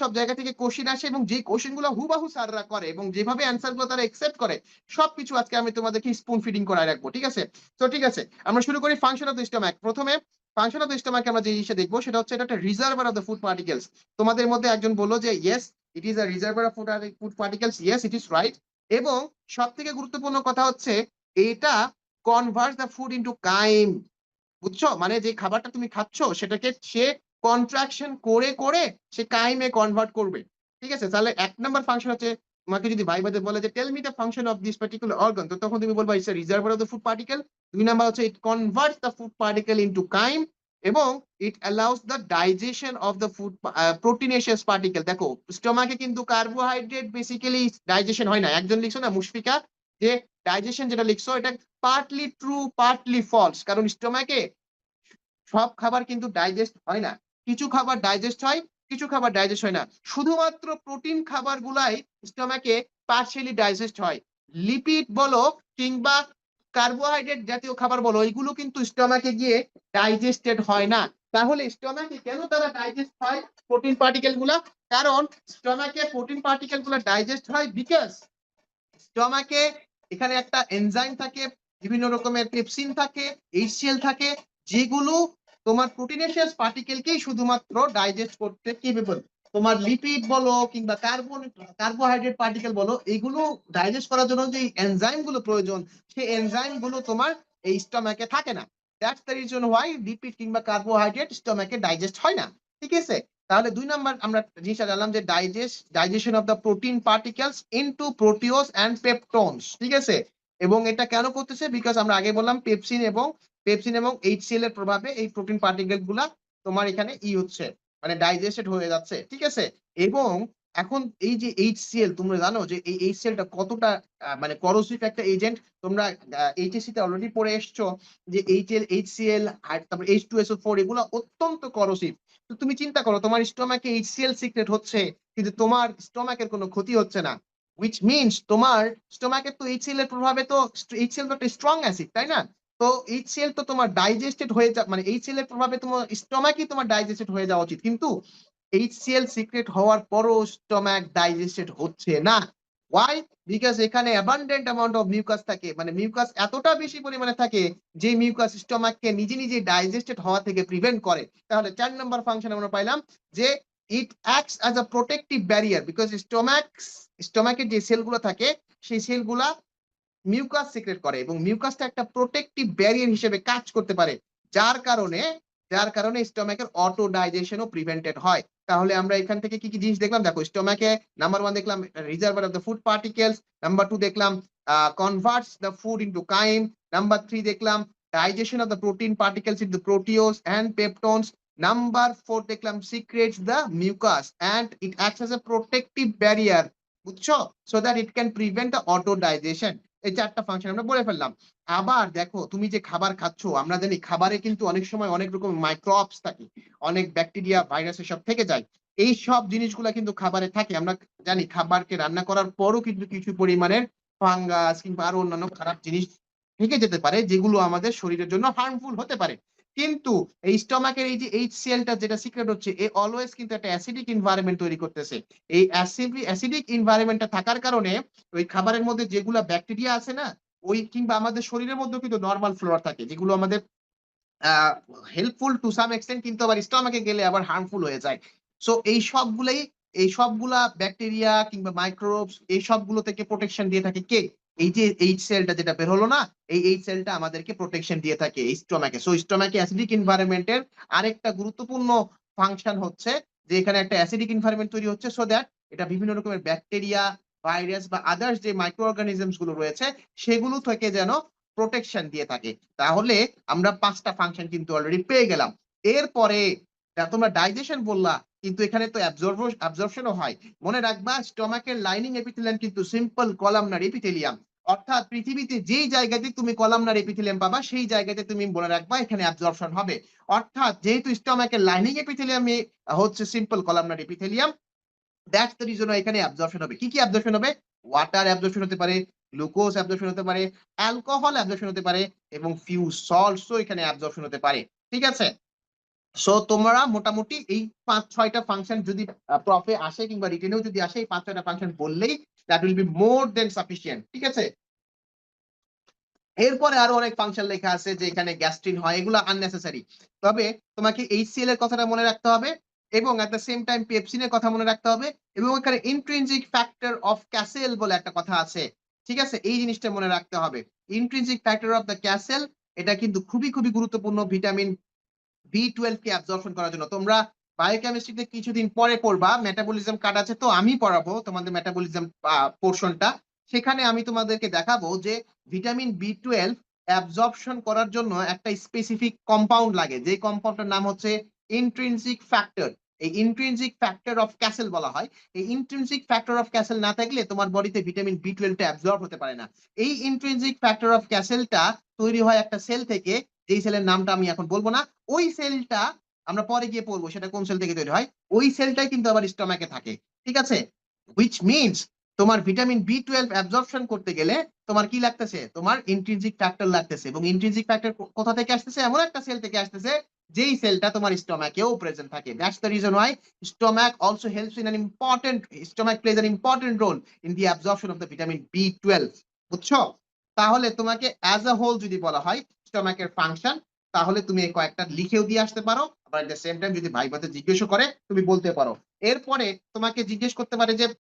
সব জায়গা থেকে কোশ্চেন আসে এবং যে কোশ্চেন গুলো হুবাহু স্যাররা করে এবং যেভাবে অ্যান্সার গুলো তারা একসেপ্ট করে সবকিছু আজকে আমি তোমাদেরকে স্পুন ফিডিং করায় রাখবো। ঠিক আছে? তো ঠিক আছে, আমরা শুরু করি ফাংশন অফ দ্য স্টমাক। প্রথমে ফাংশন অফ দ্য স্টমাক আমরা যে জিনিসটা দেখবো সেটা হচ্ছে এটা একটা reservoir of the food particles. তোমাদের মধ্যে একজন বললো যে yes it is a reservoir of food particles. Yes it is right. এবং সব থেকে গুরুত্বপূর্ণ কথা হচ্ছে এটা convert the food into Qayyim. বুঝছো? মানে যে খাবারটা তুমি খাচ্ছ সেটাকে সে কন্ট্রাকশন করে করে সে কাইমে কনভার্ট করবে। ঠিক আছে? তাহলে ১ নাম্বার ফাংশন হচ্ছে তোমাকে যদি ভাইবাতে বলে যে tell me the function of this particular organ, তো তখন তুমি বলবা it's a reservoir of the food particle. ২ number হচ্ছে it converts the food particle into chyme এবং it allows the digestion of the food proteinaceous particle. দেখো স্টমাকে কিন্তু carbohydrate basically digestion হয় না। একজন লিখছো না মুশফিকা যে ডাইজেশন যেটা লিখছো এটা পার্টলি ট্রু পার্টলি ফলস। কারণ স্টমাকে সব খাবার কিন্তু ডাইজেস্ট হয় না। কিছু খাবার ডাইজেস্ট হয়, কিছু খাবার ডাইজেস্ট হয় না। শুধুমাত্র প্রোটিন খাবারগুলাই স্টমাকে পার্শিয়ালি ডাইজেস্ট হয়। লিপিড বলো কিংবা কার্বোহাইড্রেট জাতীয় খাবার বলো এগুলো কিন্তু স্টমাকে গিয়ে ডাইজেস্টেড হয় না। তাহলে স্টমাকে কেন তারা ডাইজেস্ট হয় প্রোটিন পার্টিকেল গুলা? কারণ স্টমাকে প্রোটিন পার্টিকেল গুলা ডাইজেস্ট হয় বিকজ স্টমাকে এখানে একটা এনজাইম থাকে, বিভিন্ন রকমের পেপসিন থাকে, এইচসিএল থাকে যেগুলো তোমার প্রোটিনেশিয়াস পার্টিকেলকেই শুধুমাত্র ডাইজেস্ট করতে কেপেবল। তোমার লিপিড বলো কিংবা কার্বোহাইড্রেট পার্টিকেল বলো এগুলো ডাইজেস্ট করার জন্য যে এনজাইম গুলো প্রয়োজন সেই এনজাইম গুলো তোমার এই স্টমাকে থাকে না। That's the reason why lipid কিংবা কার্বোহাইড্রেট স্টমাকে ডাইজেস্ট হয় না। ঠিক আছে? তাহলে ২ নাম্বার আমরা জিনিসটা জানলাম যে digestion of the protein particles into proteoses and peptones. ঠিক আছে? এবং এটা কেন করতেছে? বিকজ আমরা আগে বললাম পেপসিন এবং এইচসিএল এর প্রভাবে এই প্রোটিন পার্টিকেল গুলা তোমার এখানে হচ্ছে মানে ডাইজেস্টেড হয়ে যাচ্ছে। ঠিক আছে? এবং এখন এই যে এইচসিএল তোমরা জানো যে এই এইচসিএল টা কতটা মানে করোসিভ একটা এজেন্ট। তোমরা এইচএসসি তে অলরেডি পড়ে এসছো যে এইচসিএল আর তারপর H2SO4 এগুলো অত্যন্ত করোসিভ। তো তুমি চিন্তা করো তোমার স্টমাকে এইচসিএল সিক্রেট হচ্ছে কিন্তু তোমার স্টমাকের কোনো ক্ষতি হচ্ছে না। which means তোমার স্টমাকের তো এইচসিএল এর প্রভাবে তো এইচসিএল তো একটা স্ট্রং অ্যাসিড তাই না? তো এইচসিএল তো তোমার ডাইজেস্টেড হয়ে মানে এইচসিএল এর প্রভাবে তোমার স্টমাকই তোমার ডাইজেস্টেড হয়ে যাওয়া উচিত। কিন্তু এইচসিএল সিক্রেট হওয়ার পরও স্টমাক ডাইজেস্টেড হচ্ছে না। ওয়াই? বিকজ এখানে অ্যাবান্ডেন্ট অ্যামাউন্ট অফ মিউকাস থাকে। মানে মিউকাস এতটা বেশি পরিমাণে থাকে যে মিউকাস স্টমাককে নিজে নিজে ডাইজেস্টেড হওয়া থেকে প্রিভেন্ট করে। তাহলে ৪ নাম্বার ফাংশন আমরা পাইলাম যে it acts as a protective barrier because স্টমাকের যে সেলগুলো থাকে সেই সেলগুলা মিউকাস সিক্রেট করে এবং মিউকাসটা একটা প্রোটেক্টিভ ব্যারিয়ার হিসেবে কাজ করতে পারে যার কারণে স্টমাকের অটো ডাইজেশনও প্রিভেন্টেড হয়। তাহলে আমরা এখান থেকে কি কি জিনিস দেখলাম? দেখো স্টমাকে নাম্বার 1 দেখলাম reservoir of the food particles, number 2 দেখলাম converts the food into chyme, number 3 দেখলাম digestion of the protein particles into proteoses and peptones, number 4 দেখলাম secretes the mucus and it acts as a protective barrier. বুঝছো? So that it can prevent the auto digestion. এই 4টা function আমরা বলে ফেললাম। আবার দেখো তুমি যে খাবার খাচ্ছ আমরা জানি খাবারে কিন্তু অনেক সময় অনেক রকম মাইক্রোবস থাকে, অনেক ব্যাকটেরিয়া ভাইরাস এসব থেকে যায়। এই সব জিনিসগুলা কিন্তু খাবারে থাকে। আমরা জানি খাবারকে রান্না করার পরও কিন্তু কিছু পরিমাণের ফাঙ্গাস কিংবা আরো অন্যান্য খারাপ জিনিস থেকে যেতে পারে যেগুলো আমাদের শরীরের জন্য হার্মফুল হতে পারে। কিন্তু এই স্টমাকের এই যে এইচসিএল টা যেটা সিক্রেট হচ্ছে এ অলওয়েজ কিন্তু একটা অ্যাসিডিক এনভায়রনমেন্ট তৈরি করতেছে। এই অ্যাসিডিক এনভায়রনমেন্টটা থাকার কারণে ওই খাবারের মধ্যে যেগুলা ব্যাকটেরিয়া আছে না ওই কিংবা আমাদের শরীরের মধ্যেও কিন্তু নরমাল ফ্লোরা থাকে যেগুলো আমাদের আহ হেল্পফুল টু সাম এক্সটেন্ট কিন্তু আবার স্টমাকে গেলে আবার হার্মফুল হয়ে যায়। সো এই সবগুলা ব্যাকটেরিয়া কিংবা মাইক্রোবস এই সবগুলো থেকে প্রোটেকশন দিয়ে থাকে কে? এই যে এইচ সেলটা যেটা বের হলো না এই এইচ সেলটা আমাদেরকে প্রোটেকশন দিয়ে থাকে এই স্টমাকে। সো স্টমাকে অ্যাসিডিক এনভায়রনমেন্টের আরেকটা গুরুত্বপূর্ণ ফাংশন হচ্ছে যে এখানে একটা অ্যাসিডিক এনভায়রনমেন্ট তৈরি হচ্ছে সো দ্যাট এটা বিভিন্ন রকমের ব্যাকটেরিয়া ভাইরাস বা আদার্স যে মাইক্রো অর্গানিজমস গুলো রয়েছে সেগুলো থেকে যেন প্রোটেকশন দিয়ে থাকে। তাহলে আমরা 5টা ফাংশন কিন্তু অলরেডি পেয়ে গেলাম। এরপরে তোমরা ডাইজেশন বললা কিন্তু এখানে তো অ্যাবজর্পশনও হয়। মনে রাখবা স্টমাকের লাইনিং এপিথেলিয়াম কিন্তু সিম্পল কলামনার এপিথেলিয়াম। অর্থাৎ পৃথিবীতে যেই জায়গাতে তুমি কলামনার এপিথেলিয়াম পাবা সেই জায়গাতে তুমি মনে রাখবা এখানে অ্যাবজর্পশন হবে। অর্থাৎ যেহেতু স্টমাকের লাইনিং এপিথেলিয়ামে হচ্ছে simple columnar epithelium that's the reason এখানে অ্যাবজর্পশন হবে। কি কি অ্যাবজর্পশন হবে? ওয়াটার অ্যাবজর্পশন হতে পারে, গ্লুকোজ অ্যাবজর্পশন হতে পারে, অ্যালকোহল অ্যাবজর্পশন হতে পারে এবং ফিউ সল্টসও এখানে অ্যাবজর্পশন হতে পারে। ঠিক আছে? সো তোমরা মোটামুটি এই 5-6টা ফাংশন যদি প্রফে আসে কিংবা রিটেনেও যদি আসে, এই 5-6টা ফাংশন বললেই that will be more than sufficient, ঠিক আছে। এরপরে আরো অনেক ফাংশন লেখা আছে যে এখানে গ্যাস্ট্রিন হয়, এগুলো আননেসেসারি। তবে তোমাকে HCl এর কথাটা মনে রাখতে হবে এবং এট দ্য সেম টাইম পেপসিনের কথা মনে রাখতে হবে, এবং এখানে ইন্ট্রিনজিক ফ্যাক্টর অফ ক্যাসেল বলে একটা কথা আছে, ঠিক আছে, এই জিনিসটা মনে রাখতে হবে। Intrinsic factor of the castle, এটা কিন্তু খুবই খুবই গুরুত্বপূর্ণ ভিটামিন B12 কে অ্যাবজর্পশন করার জন্য। তোমরা বায়োকেমিস্ট্রিতে কিছুদিন পরে পড়বা, মেটাবলিজম কাট আছে, তো আমি পড়াবো তোমাদের মেটাবলিজম পোর্শনটা। সেখানে আমি তোমাদেরকে দেখাবো যে ভিটামিন B12 অ্যাবজর্পশন করার জন্য একটা স্পেসিফিক কম্পাউন্ড লাগে, যে কম্পাউন্ডটার নাম হচ্ছে ইন্ট্রিনসিক ফ্যাক্টর। এই ইন্ট্রিনসিক ফ্যাক্টর অফ ক্যাসেল বলা হয়। এই ইন্ট্রিনসিক ফ্যাক্টর অফ ক্যাসেল না থাকলে তোমার বডিতে ভিটামিন B12 টা অ্যাবজর্ব হতে পারে না। এই ইন্ট্রিনসিক ফ্যাক্টর অফ ক্যাসেলটা তৈরি হয় একটা সেল থেকে, যেই সেলের নামটা আমি এখন বলবো না। ওই সেলটা আমরা পরে গিয়ে পড়বো সেটা কোন সেল থেকে তৈরি হয়। ওই সেলটাই কিন্তু আবার স্টমাকে থাকে, ঠিক আছে। হুইচ মিনস তোমার ভিটামিন B12 অ্যাবজর্পশন করতে গেলে তোমার কি লাগতেছে, তোমার ইন্ট্রিনসিক ফ্যাক্টর লাগতেছে, এবং ইন্ট্রিনসিক ফ্যাক্টর কোথা থেকে আসতেছে, এমন একটা সেল থেকে আসতেছে যেই সেলটা তোমার স্টমাকেও প্রেজেন্ট থাকে। That's the reason why stomach also helps in an important stomach plays an important role in the absorption of the vitamin B12, বুঝছো। তাহলে তোমাকে অ্যাজ আ হোল যদি বলা হয় স্টমাকের ফাংশন, তাহলে তুমি এই কয়েকটা লিখেও দিয়ে আসতে পারো, আবার এট দ্য সেম টাইম যদি ভাইবাতে জিজ্ঞেসও করে তুমি বলতে পারো। এরপরে তোমাকে জিজ্ঞেস করতে পারে যে